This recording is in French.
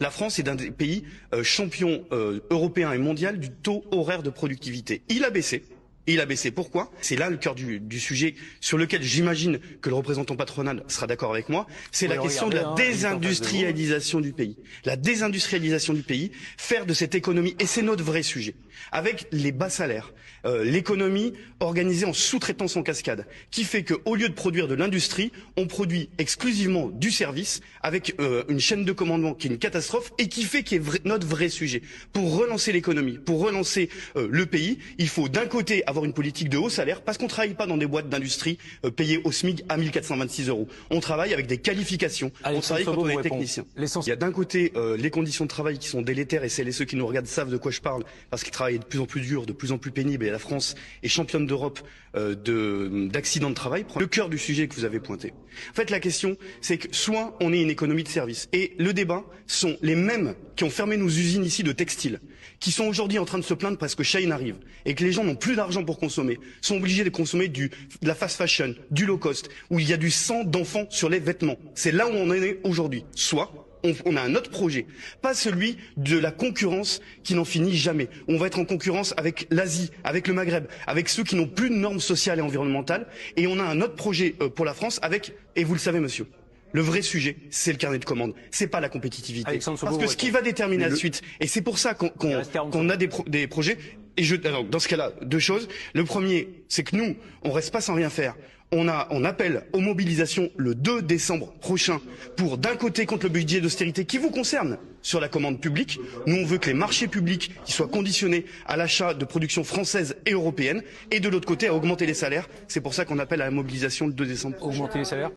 La France est d'un des pays champions européens et mondial du taux horaire de productivité. Il a baissé. Il a baissé. Pourquoi? C'est là le cœur du sujet sur lequel j'imagine que le représentant patronal sera d'accord avec moi. C'est la question de la désindustrialisation du pays. La désindustrialisation du pays, faire de cette économie, et c'est notre vrai sujet, avec les bas salaires, l'économie organisée en sous-traitance en cascade, qui fait qu'au lieu de produire de l'industrie, on produit exclusivement du service, avec une chaîne de commandement qui est une catastrophe, et qui fait qu'il est notre vrai sujet. Pour relancer l'économie, pour relancer le pays, il faut d'un côté avoir une politique de haut salaire, parce qu'on ne travaille pas dans des boîtes d'industrie payées au SMIC à 1426 €. On travaille avec des qualifications. On travaille quand on est technicien. Il y a d'un côté les conditions de travail qui sont délétères, et celles et ceux qui nous regardent savent de quoi je parle, parce qu'ils travaillent de plus en plus dur, de plus en plus pénible, et la France est championne d'Europe d'accidents de travail. Le cœur du sujet que vous avez pointé. En fait, la question, c'est que soit on est une économie de service, et le débat sont les mêmes qui ont fermé nos usines ici de textile, qui sont aujourd'hui en train de se plaindre parce que Shein arrive, et que les gens n'ont plus d'argent pour consommer, sont obligés de consommer de la fast fashion, du low cost, où il y a du sang d'enfants sur les vêtements. C'est là où on en est aujourd'hui. Soit on a un autre projet, pas celui de la concurrence qui n'en finit jamais. On va être en concurrence avec l'Asie, avec le Maghreb, avec ceux qui n'ont plus de normes sociales et environnementales, et on a un autre projet pour la France avec, et vous le savez monsieur, le vrai sujet, c'est le carnet de commandes, c'est pas la compétitivité. Parce que ce qui va déterminer la suite, et c'est pour ça qu'on a des projets, et alors, dans ce cas-là, deux choses. Le premier, c'est que nous, on reste pas sans rien faire. On appelle aux mobilisations le 2 décembre prochain pour, d'un côté, contre le budget d'austérité qui vous concerne sur la commande publique. Nous, on veut que les marchés publics qui soient conditionnés à l'achat de production française et européenne, et de l'autre côté, à augmenter les salaires. C'est pour ça qu'on appelle à la mobilisation le 2 décembre prochain. Augmenter les salaires?